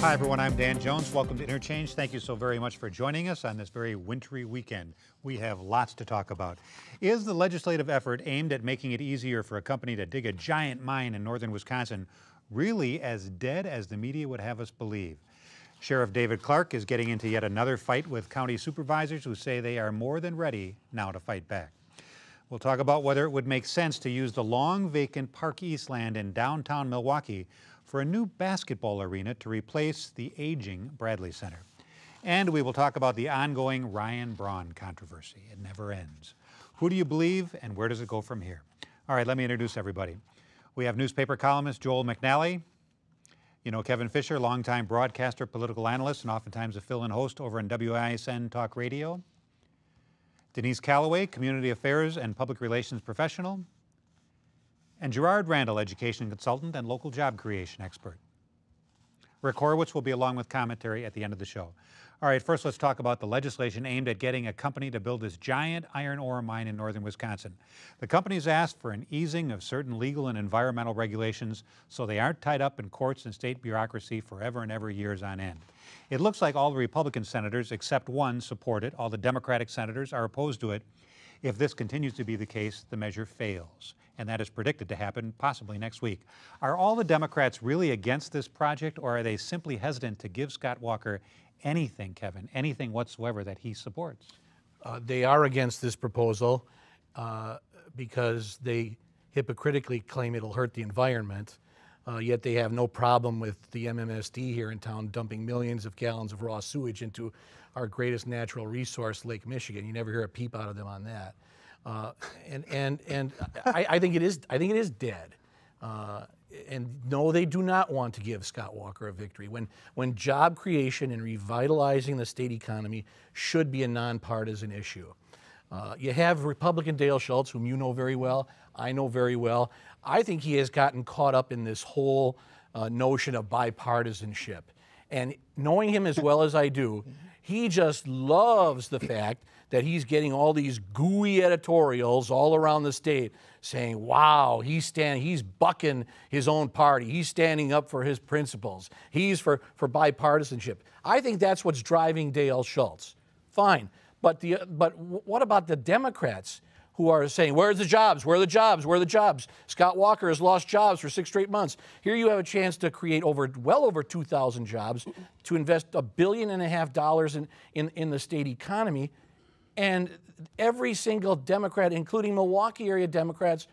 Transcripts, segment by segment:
Hi, everyone. I'm Dan Jones. Welcome to interCHANGE. Thank you so very much for joining us on this very wintry weekend. We have lots to talk about. Is the legislative effort aimed at making it easier for a company to dig a giant mine in northern Wisconsin really as dead as the media would have us believe? Sheriff David Clarke is getting into yet another fight with county supervisors who say they are more than ready now to fight back. We'll talk about whether it would make sense to use the long vacant Park East land in downtown Milwaukee for a new basketball arena to replace the aging Bradley Center. And we will talk about the ongoing Ryan Braun controversy. It never ends. Who do you believe and where does it go from here? All right, let me introduce everybody. We have newspaper columnist Joel McNally. You know Kevin Fischer, longtime broadcaster, political analyst, and oftentimes a fill-in host over on WISN Talk Radio. Denise Callaway, community affairs and public relations professional. And Gerard Randall, education consultant and local job creation expert. Rick Horowitz will be along with commentary at the end of the show. All right, first let's talk about the legislation aimed at getting a company to build this giant iron ore mine in northern Wisconsin. The company's asked for an easing of certain legal and environmental regulations so they aren't tied up in courts and state bureaucracy forever and ever years on end. It looks like all the Republican senators except one support it. All the Democratic senators are opposed to it. If this continues to be the case, the measure fails. And that is predicted to happen possibly next week. Are all the Democrats really against this project, or are they simply hesitant to give Scott Walker anything, Kevin, anything whatsoever that he supports? They are against this proposal because they hypocritically claim it'll hurt the environment, yet they have no problem with the MMSD here in town dumping millions of gallons of raw sewage into our greatest natural resource, Lake Michigan. You never hear a peep out of them on that. I think it is dead. And no, they do not want to give Scott Walker a victory. When job creation and revitalizing the state economy should be a nonpartisan issue. You have Republican Dale Schultz, whom you know very well, I know very well. I think he has gotten caught up in this whole notion of bipartisanship. And knowing him as well as I do, he just loves the fact that he's getting all these gooey editorials all around the state saying, wow, he's bucking his own party. He's standing up for his principles. He's for bipartisanship. I think that's what's driving Dale Schultz. Fine. But what about the Democrats who are saying, where's the jobs? Where are the jobs? Where are the jobs? Scott Walker has lost jobs for 6 straight months. Here you have a chance to create well over 2,000 jobs, to invest $1.5 billion in the state economy. And every single Democrat, including Milwaukee area Democrats,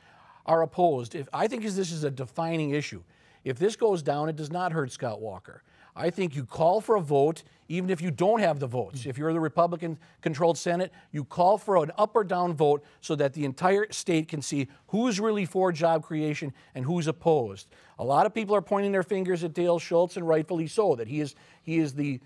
are opposed. I think this is a defining issue. If this goes down, it does not hurt Scott Walker. I think you call for a vote, even if you don't have the votes. If you're the Republican-controlled Senate, you call for an up or down vote so that the entire state can see who's really for job creation and who's opposed. A lot of people are pointing their fingers at Dale Schultz, and rightfully so, that he is the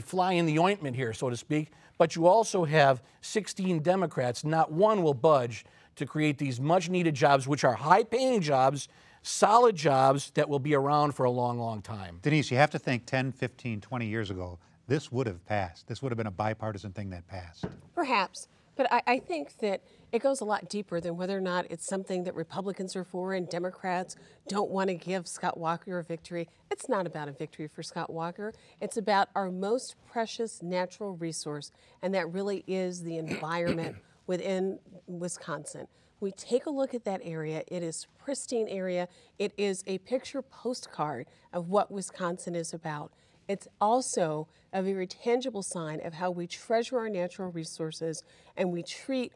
fly in the ointment here, so to speak. But you also have 16 Democrats. Not one will budge to create these much-needed jobs, which are high-paying jobs, solid jobs that will be around for a long, long time. Denise, you have to think 10, 15, 20 years ago, this would have passed. This would have been a bipartisan thing that passed. Perhaps. But I think that it goes a lot deeper than whether or not it's something that Republicans are for and Democrats don't want to give Scott Walker a victory. It's not about a victory for Scott Walker. It's about our most precious natural resource, and that really is the environment within Wisconsin. We take a look at that area. It is a pristine area. It is a picture postcard of what Wisconsin is about. It's also a very tangible sign of how we treasure our natural resources and we treat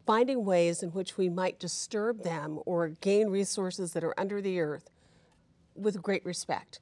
finding ways in which we might disturb them or gain resources that are under the earth with great respect.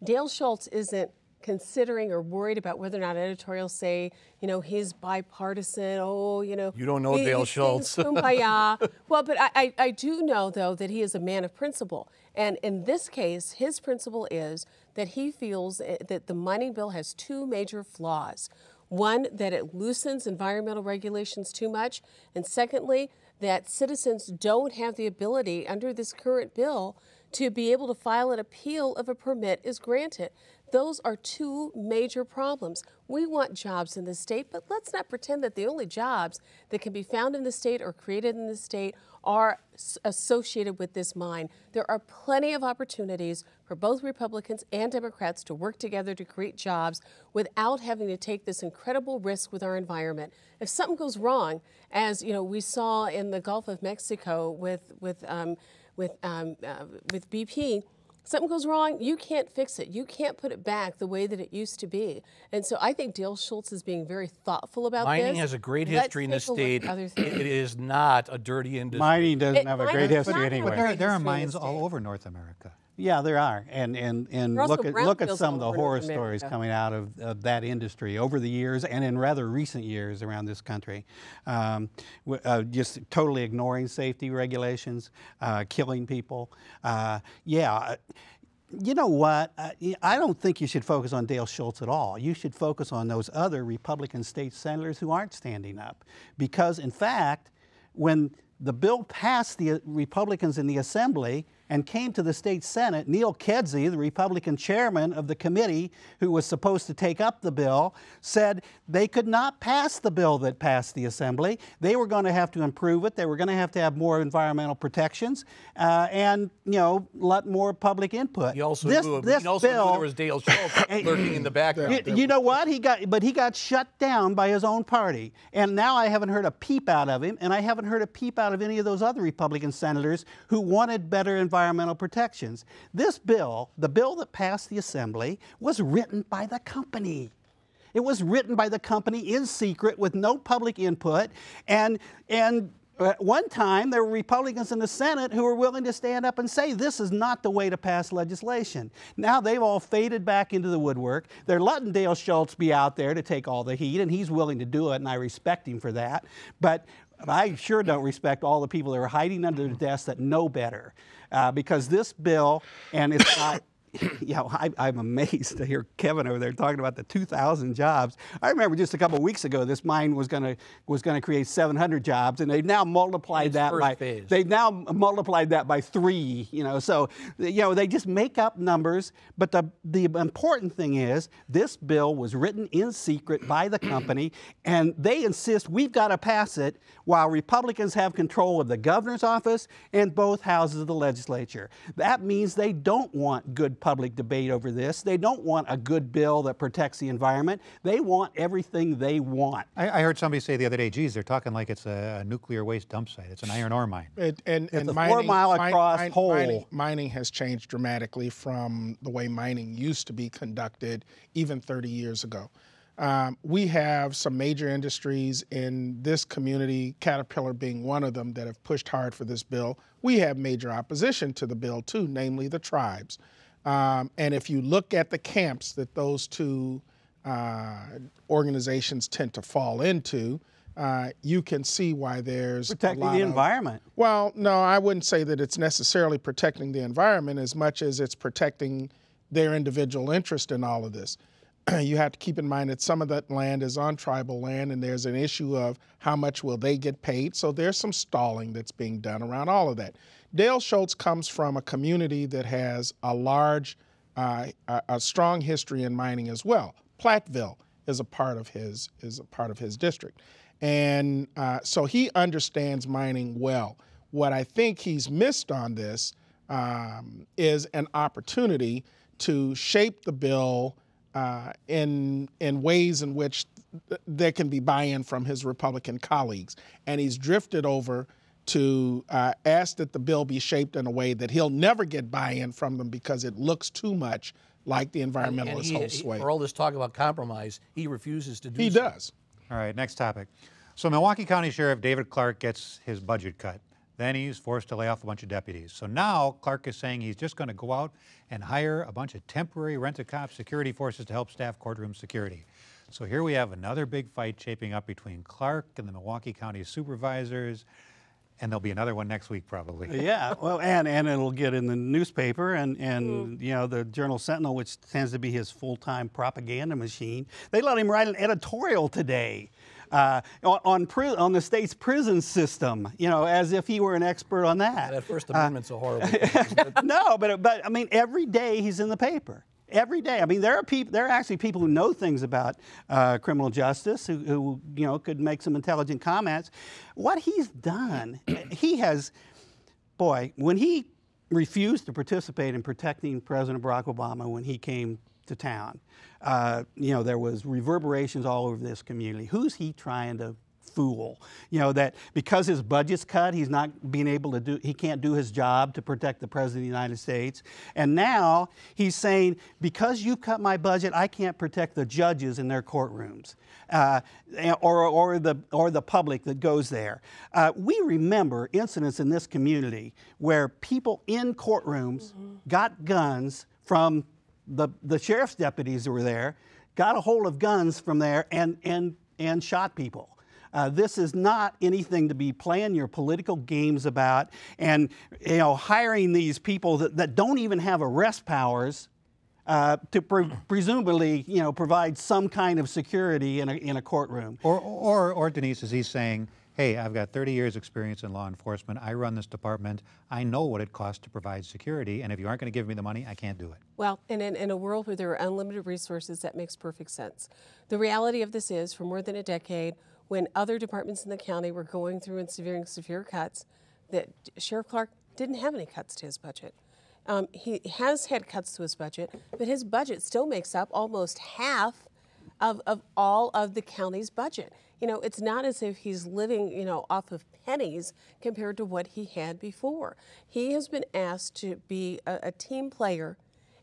Dale Schultz isn't considering or worried about whether or not editorials say, you know, he's bipartisan, You don't know Dale Schultz. Kumbaya. Well, but I do know, though, that he is a man of principle. And in this case, his principle is that he feels that the mining bill has 2 major flaws. One, that it loosens environmental regulations too much. And secondly, that citizens don't have the ability under this current bill to be able to file an appeal if a permit is granted. Those are two major problems. We want jobs in the state, but let's not pretend that the only jobs that can be found in the state or created in the state are associated with this mine. There are plenty of opportunities for both Republicans and Democrats to work together to create jobs without having to take this incredible risk with our environment. If something goes wrong, as we saw in the Gulf of Mexico with BP, something goes wrong, you can't fix it. You can't put it back the way that it used to be. And so I think Dale Schultz is being very thoughtful about this. Mining has a great history in this state. It is not a dirty industry. Mining doesn't have a great history anyway. But there are mines all over North America. Yeah, there are, and look at some of the horror stories coming out of that industry over the years and in rather recent years around this country. Just totally ignoring safety regulations, killing people. You know what? I don't think you should focus on Dale Schultz at all. You should focus on those other Republican state senators who aren't standing up, because in fact, when the bill passed the Republicans in the Assembly and came to the state Senate, Neil Kedzie, the Republican chairman of the committee who was supposed to take up the bill, said they could not pass the bill that passed the Assembly. They were going to have to improve it. They were going to have more environmental protections and, let more public input. He also knew there was Dale Schultz lurking in the background. You know what? He got shut down by his own party. And now I haven't heard a peep out of him, and I haven't heard a peep out of any of those other Republican senators who wanted better environmental protections. This bill, the bill that passed the Assembly, was written by the company. It was written by the company in secret with no public input, and at one time there were Republicans in the Senate who were willing to stand up and say this is not the way to pass legislation. Now they've all faded back into the woodwork. They're letting Dale Schultz be out there to take all the heat, and he's willing to do it, and I respect him for that. But I sure don't respect all the people that are hiding under the desk that know better, because this bill, and it's not, I'm amazed to hear Kevin over there talking about the 2,000 jobs. I remember just a couple of weeks ago, this mine was going to create 700 jobs, and they've now multiplied that by 3. So they just make up numbers. But the important thing is this bill was written in secret by the company, and they insist we've got to pass it while Republicans have control of the governor's office and both houses of the legislature. That means they don't want good public debate over this. They don't want a good bill that protects the environment. They want everything they want. I heard somebody say the other day, geez, they're talking like it's a nuclear waste dump site. It's an iron ore mine. It's a 4 mile across hole. Mining has changed dramatically from the way mining used to be conducted even 30 years ago. We have some major industries in this community, Caterpillar being one of them, that have pushed hard for this bill. We have major opposition to the bill too, namely the tribes. And if you look at the camps that those two organizations tend to fall into, you can see why there's protecting the environment. Well, no, I wouldn't say that it's necessarily protecting the environment as much as it's protecting their individual interest in all of this. You have to keep in mind that some of that land is on tribal land, and there's an issue of how much will they get paid. So there's some stalling that's being done around all of that. Dale Schultz comes from a community that has a strong history in mining as well. Platteville is a part of his district, and so he understands mining well. What I think he's missed on this is an opportunity to shape the bill in ways in which there can be buy-in from his Republican colleagues. And he's drifted over to ask that the bill be shaped in a way that he'll never get buy-in from them because it looks too much like the environmentalist whole sway. For all this talk about compromise, he refuses to do so. He does. All right, next topic. So Milwaukee County Sheriff David Clarke gets his budget cut. Then he's forced to lay off a bunch of deputies. So now Clarke is saying he's just going to go out and hire a bunch of temporary rent-a-cop security forces to help staff courtroom security. So here we have another big fight shaping up between Clarke and the Milwaukee County supervisors, and there'll be another one next week probably. Yeah, well, and it'll get in the newspaper and the Journal-Sentinel, which tends to be his full-time propaganda machine. They let him write an editorial today on the state's prison system, you know, as if he were an expert on that. That First Amendment's a horrible No, but I mean, every day he's in the paper. Every day. I mean, there are actually people who know things about criminal justice who you know, could make some intelligent comments. What he's done, he has, boy, when he refused to participate in protecting President Barack Obama when he came to town, you know, there was reverberations all over this community. Who's he trying to fool? You know, that because his budget's cut, he's not being able to do, he can't do his job to protect the President of the United States. And now he's saying, because you cut my budget, I can't protect the judges in their courtrooms, or the public that goes there. We remember incidents in this community where people in courtrooms got guns from the sheriff's deputies who were there, got a hold of guns from there and shot people. This is not anything to be playing your political games about, and you know, hiring these people that don't even have arrest powers to presumably, you know, provide some kind of security in a courtroom. Or Denise, is he saying, hey, I've got 30 years experience in law enforcement, I run this department, I know what it costs to provide security, and if you aren't going to give me the money, I can't do it. Well, and in a world where there are unlimited resources, that makes perfect sense. The reality of this is, for more than a decade, when other departments in the county were going through and severe cuts, that Sheriff Clarke didn't have any cuts to his budget. He has had cuts to his budget, but his budget still makes up almost half of all of the county's budget. You know, it's not as if he's living, you know, off of pennies compared to what he had before. He has been asked to be a team player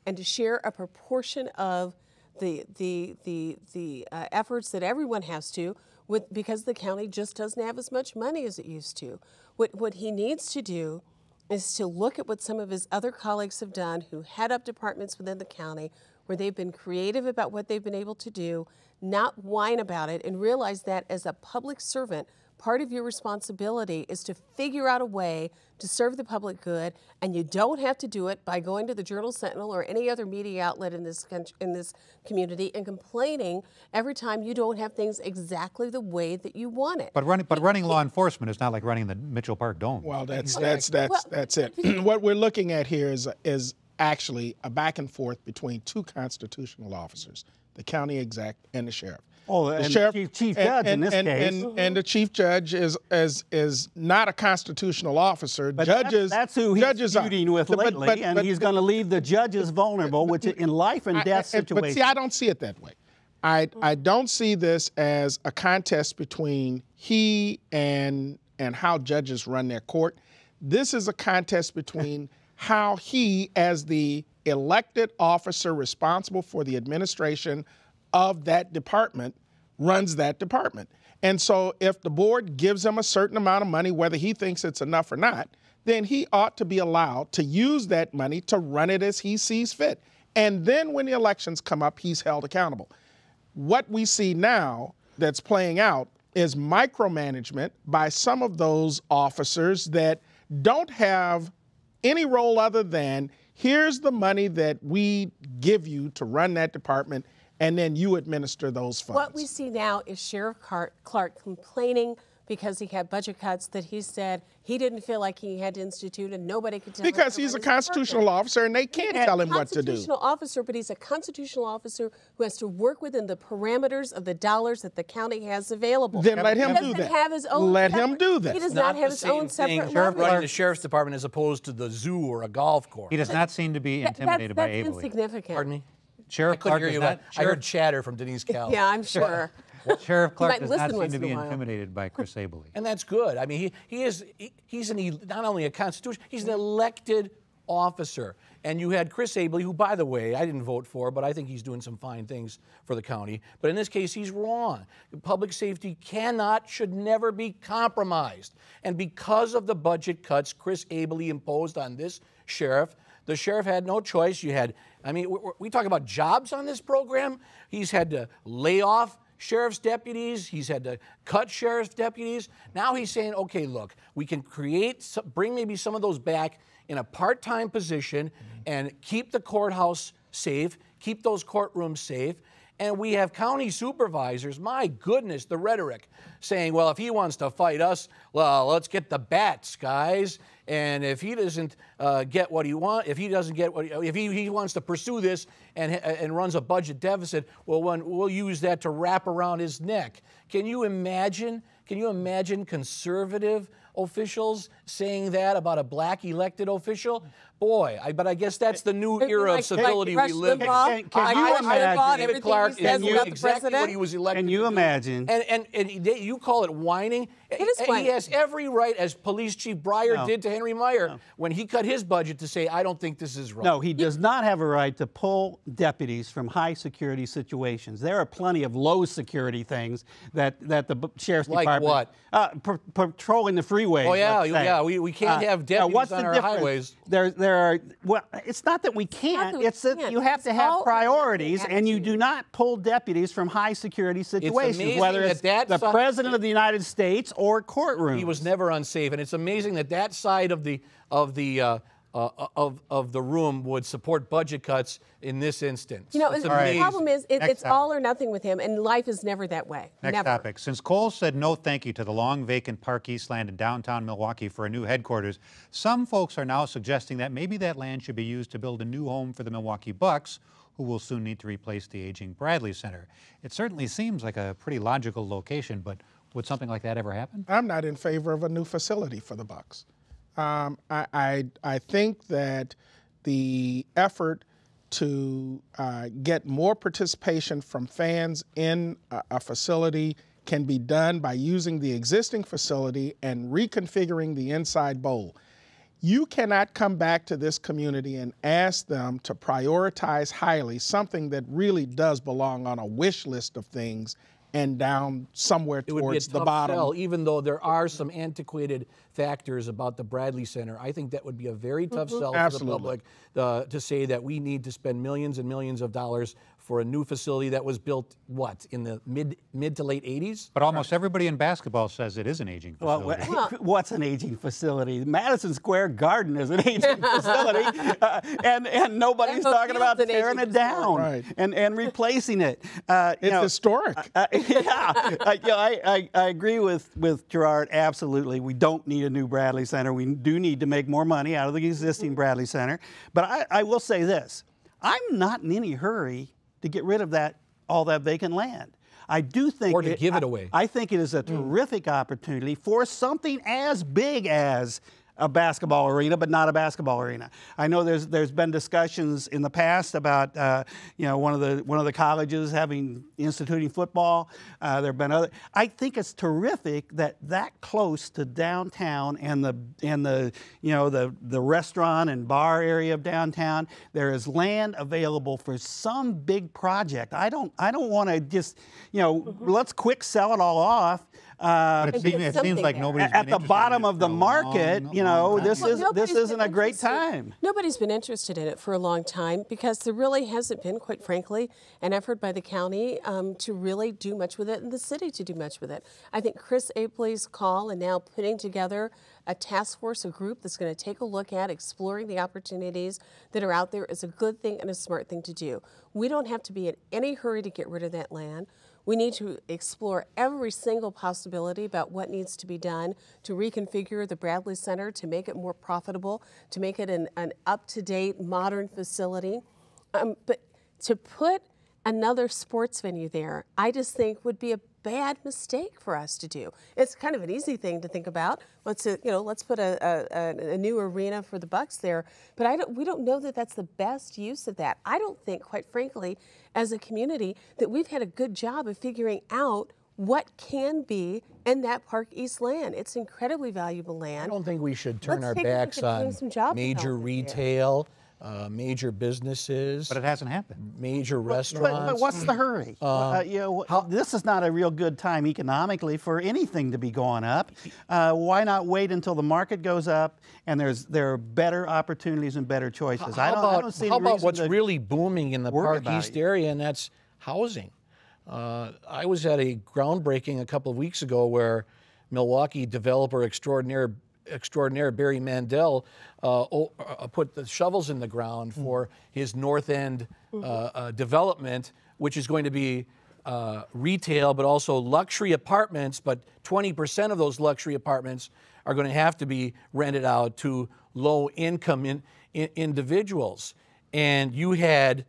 and to share a proportion of the efforts that everyone has to, because the county just doesn't have as much money as it used to. What he needs to do is to look at what some of his other colleagues have done who head up departments within the county, where they've been creative about what they've been able to do, not whine about it, and realize that as a public servant, part of your responsibility is to figure out a way to serve the public good, and you don't have to do it by going to the Journal-Sentinel or any other media outlet in this community and complaining every time you don't have things exactly the way that you want it. But running law enforcement is not like running the Mitchell Park Dome. Well, that's it. What we're looking at here is actually a back and forth between two constitutional officers, the county exec and the sheriff. Oh, the and sheriff, chief judge in this case. And the chief judge is not a constitutional officer. But judges, that's who he's feuding with lately, and he's going to leave the judges vulnerable, which in life and death situations. But see, I don't see it that way. I don't see this as a contest between he and how judges run their court. This is a contest between how he, as the elected officer responsible for the administration of that department, runs that department. And so if the board gives him a certain amount of money, whether he thinks it's enough or not, then he ought to be allowed to use that money to run it as he sees fit. And then when the elections come up, he's held accountable. What we see now that's playing out is micromanagement by some of those officers that don't have any role other than, here's the money that we give you to run that department, and then you administer those funds. What we see now is Sheriff Clarke complaining because he had budget cuts that he said he didn't feel like he had to institute, and nobody could tell him. Because he's a constitutional officer, and they can't tell him what to do. Constitutional officer, but he's a constitutional officer who has to work within the parameters of the dollars that the county has available. Then let him do that. Have his own let him do that. He does not have his own separate levy. Running the sheriff's department as opposed to the zoo or a golf course. He does not seem to be intimidated by Abele. That's insignificant. Pardon me? Sheriff Clarke does not. I heard chatter from Denise Callaway. Yeah, I'm sure. Sheriff Clarke does might not listen seem to once be in a while. intimidated by Chris Abele. And that's good. I mean, he's not only a constitution, he's an elected officer. And you had Chris Abele, who, by the way, I didn't vote for, but I think he's doing some fine things for the county. But in this case, he's wrong. Public safety should never be compromised. And because of the budget cuts Chris Abele imposed on this sheriff, the sheriff had no choice. We talk about jobs on this program. He's had to lay off sheriff's deputies. He's had to cut sheriff's deputies. Now he's saying, okay, look, we can bring maybe some of those back in a part-time position and keep the courthouse safe, keep those courtrooms safe, And we have county supervisors, my goodness, the rhetoric, saying, well, if he wants to fight us, well, let's get the bats, guys. And if he doesn't get what he wants, if he doesn't get what if he wants to pursue this and runs a budget deficit, well, we'll use that to wrap around his neck. Can you imagine? Can you imagine conservative officials saying that about a black elected official? Boy, but I guess that's the new era of civility we live in. Can you imagine? David Clarke is exactly what he was elected. Can you imagine? And you call it whining? It is whining. He has every right, as Police Chief Breyer did to Henry Meyer when he cut his budget, to say, I don't think this is right. No, he does not have a right to pull deputies from high security situations. There are plenty of low security things that the sheriff's department. Like what? Patrolling the freeway. Oh yeah, we can't have deputies on our highways. Well, it's not that we can't. It's that you have to have priorities, and you do not pull deputies from high security situations, whether it's the President of the United States or courtrooms. He was never unsafe, and it's amazing that side of the room would support budget cuts in this instance. You know, the problem is it's all or nothing with him, and life is never that way. Next topic. Since Kohl said no thank you to the long vacant Park East land in downtown Milwaukee for a new headquarters, some folks are now suggesting that maybe that land should be used to build a new home for the Milwaukee Bucks, who will soon need to replace the aging Bradley Center. It certainly seems like a pretty logical location, but would something like that ever happen? I'm not in favor of a new facility for the Bucks. I think that the effort to get more participation from fans in a facility can be done by using the existing facility and reconfiguring the inside bowl. You cannot come back to this community and ask them to prioritize highly something that really does belong on a wish list of things and down somewhere towards the bottom. Sell, even though there are some antiquated factors about the Bradley Center. I think that would be a very tough sell to the public to say that we need to spend millions and millions of dollars for a new facility that was built, what, in the mid to late 80s? But almost everybody in basketball says it is an aging facility. Well, what's an aging facility? Madison Square Garden is an aging facility, and nobody's talking about tearing it down and replacing it. It's historic. I agree with Gerard, absolutely. We don't need a new Bradley Center. We do need to make more money out of the existing Bradley Center. But I will say this. I'm not in any hurry to get rid of all that vacant land. I do think or to give it away. I think it is a terrific opportunity for something as big as a basketball arena, but not a basketball arena. I know there's been discussions in the past about one of the colleges instituting football. There have been other. I think it's terrific that close to downtown and the restaurant and bar area of downtown, there is land available for some big project. I don't want to just let's quick sell it all off. But it seems like nobody's at the bottom of the market. This isn't a great time. Nobody's been interested in it for a long time because there really hasn't been, quite frankly, an effort by the county to really do much with it and the city to do much with it. I think Chris Abele's call and now putting together a task force, a group that's going to take a look at exploring the opportunities that are out there is a good thing and a smart thing to do. We don't have to be in any hurry to get rid of that land. We need to explore every single possibility about what needs to be done to reconfigure the Bradley Center, to make it more profitable, to make it an up-to-date, modern facility. But to put another sports venue there, I just think would be a bad mistake for us to do. It's kind of an easy thing to think about. Let's put a new arena for the Bucks there, but we don't know that that's the best use of that. I don't think, quite frankly, as a community, that we've had a good job of figuring out what can be in that Park East land. It's incredibly valuable land. I don't think we should turn our backs on major retail. Major businesses. But it hasn't happened. Major restaurants. But what's the hurry? This is not a real good time economically for anything to be going up. Why not wait until the market goes up and there are better opportunities and better choices? How about what's really booming in the Park East area, and that's housing? I was at a groundbreaking a couple of weeks ago where Milwaukee developer extraordinaire extraordinaire, Barry Mandel, put the shovels in the ground for his North End development, which is going to be retail, but also luxury apartments. But 20% of those luxury apartments are going to have to be rented out to low-income individuals. And you had,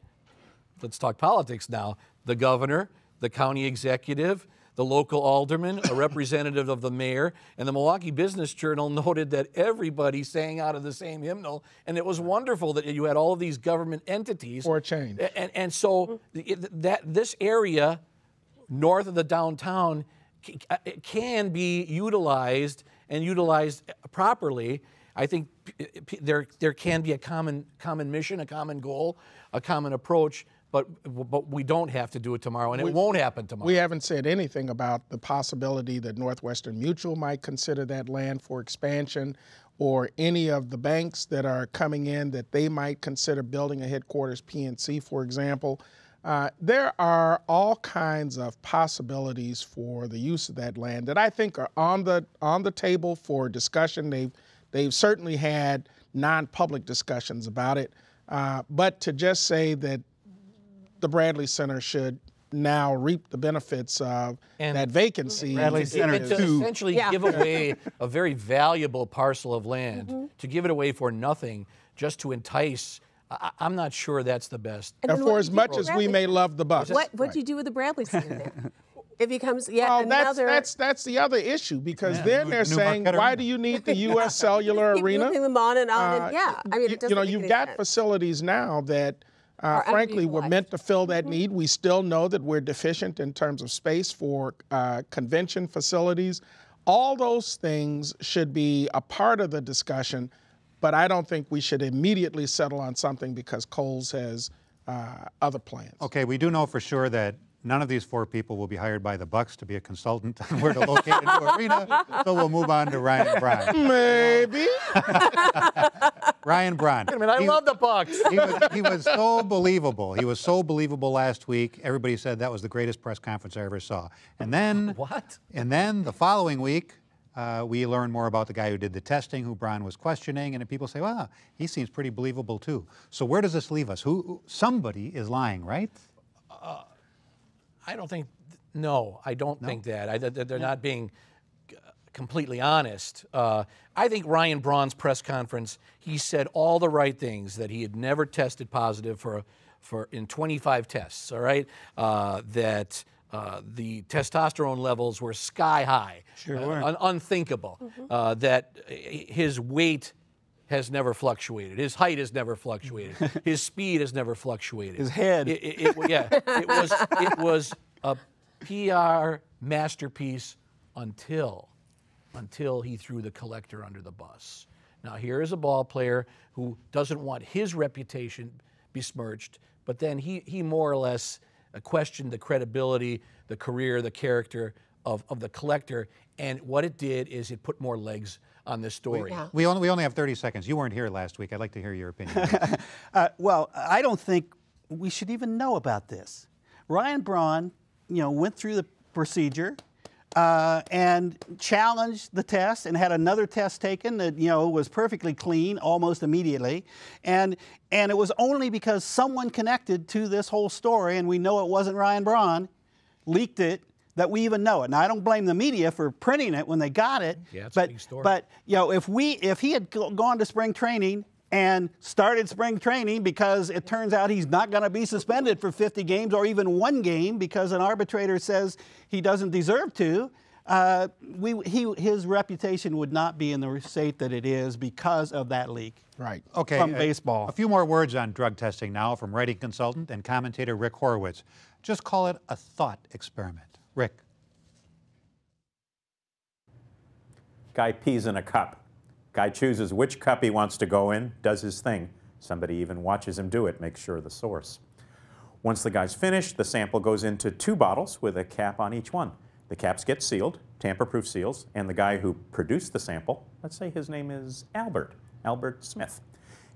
let's talk politics now, the governor, the county executive, the local alderman, a representative of the mayor, and the Milwaukee Business Journal noted that everybody sang out of the same hymnal, and it was wonderful that you had all of these government entities. For a change. And so this area north of the downtown can be utilized and utilized properly. I think there can be a common mission, a common goal, a common approach, but we don't have to do it tomorrow, and it won't happen tomorrow. We haven't said anything about the possibility that Northwestern Mutual might consider that land for expansion, or any of the banks that are coming in that they might consider building a headquarters, PNC, for example. There are all kinds of possibilities for the use of that land that I think are on the table for discussion. They've certainly had non-public discussions about it, but to just say that the Bradley Center should now reap the benefits of that vacancy. Bradley Center to essentially give away a very valuable parcel of land, to give it away for nothing, just to entice. I'm not sure that's the best. And for as much as we may love the bus. What do you do with the Bradley Center then? It becomes well, another. That's the other issue, because then they're saying, why do you need the U.S. Cellular Arena? Moving them on and on, and I mean, it doesn't make you've any got sense. facilities now that, frankly, were meant to fill that need. We still know that we're deficient in terms of space for convention facilities. All those things should be a part of the discussion, but I don't think we should immediately settle on something because Kohl's has other plans. Okay, we do know for sure that none of these four people will be hired by the Bucks to be a consultant on where to locate a new arena, so we'll move on to Ryan Braun. Maybe. Ryan Braun. I mean, I love the Bucks. He was so believable. He was so believable last week. Everybody said that was the greatest press conference I ever saw. And then, What? And then the following week, we learned more about the guy who did the testing, who Braun was questioning, and people say, "Wow, he seems pretty believable too." So where does this leave us? Somebody is lying, right? I don't think. No, I don't think that. They're not being completely honest. I think Ryan Braun's press conference, he said all the right things, that he had never tested positive for in 25 tests. All right, that the testosterone levels were sky high, unthinkable. That his weight has never fluctuated. His height has never fluctuated. His speed has never fluctuated. His head. It was a PR masterpiece until he threw the collector under the bus. Now here is a ball player who doesn't want his reputation besmirched, but then he more or less questioned the credibility, the career, the character of the collector, and what it did is it put more legs on this story. We only have 30 seconds. You weren't here last week. I'd like to hear your opinion. Well, I don't think we should even know about this. Ryan Braun, went through the procedure and challenged the test and had another test taken that, was perfectly clean almost immediately. And it was only because someone connected to this whole story, and we know it wasn't Ryan Braun, leaked it, that we even know it. Now, I don't blame the media for printing it when they got it. Yeah, it's a big story. But if he had gone to spring training and started spring training, because it turns out he's not going to be suspended for 50 games or even one game because an arbitrator says he doesn't deserve to, his reputation would not be in the state that it is because of that leak. Right. Okay. From baseball. A few more words on drug testing now from writing consultant and commentator Rick Horowitz. Just call it a thought experiment. Rick. Guy pees in a cup. Guy chooses which cup he wants to go in, does his thing. Somebody even watches him do it, makes sure the source. Once the guy's finished, the sample goes into 2 bottles with a cap on each one. The caps get sealed, tamper-proof seals, and the guy who produced the sample, let's say his name is Albert Smith.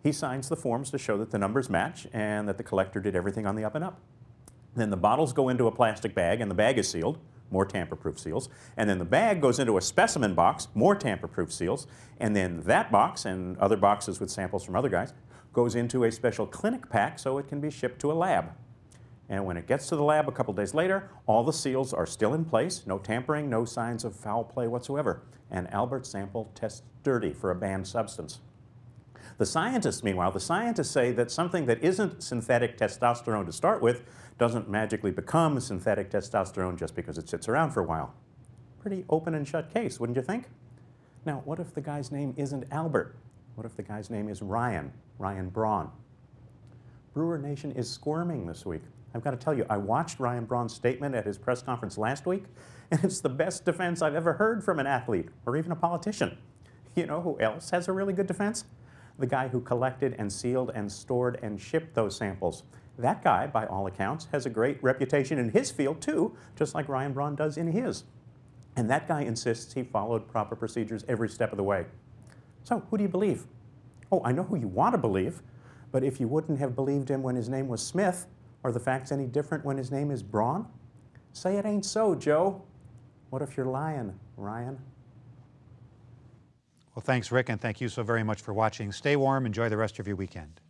He signs the forms to show that the numbers match and that the collector did everything on the up and up. Then the bottles go into a plastic bag, and the bag is sealed. more tamper-proof seals. And then the bag goes into a specimen box, more tamper-proof seals. And then that box and other boxes with samples from other guys goes into a special clinic pack so it can be shipped to a lab. And when it gets to the lab a couple days later, all the seals are still in place, no tampering, no signs of foul play whatsoever. And Albert's sample tests dirty for a banned substance. The scientists, meanwhile, the scientists say that something that isn't synthetic testosterone to start with doesn't magically become synthetic testosterone just because it sits around for a while. Pretty open and shut case, wouldn't you think? Now, what if the guy's name isn't Albert? What if the guy's name is Ryan Braun? Brewer Nation is squirming this week. I've got to tell you, I watched Ryan Braun's statement at his press conference last week, and it's the best defense I've ever heard from an athlete or even a politician. You know who else has a really good defense? The guy who collected and sealed and stored and shipped those samples. That guy, by all accounts, has a great reputation in his field too, just like Ryan Braun does in his. And that guy insists he followed proper procedures every step of the way. So who do you believe? Oh, I know who you want to believe, but if you wouldn't have believed him when his name was Smith, are the facts any different when his name is Braun? Say it ain't so, Joe. What if you're lying, Ryan? Well, thanks, Rick, and thank you so very much for watching. Stay warm. Enjoy the rest of your weekend.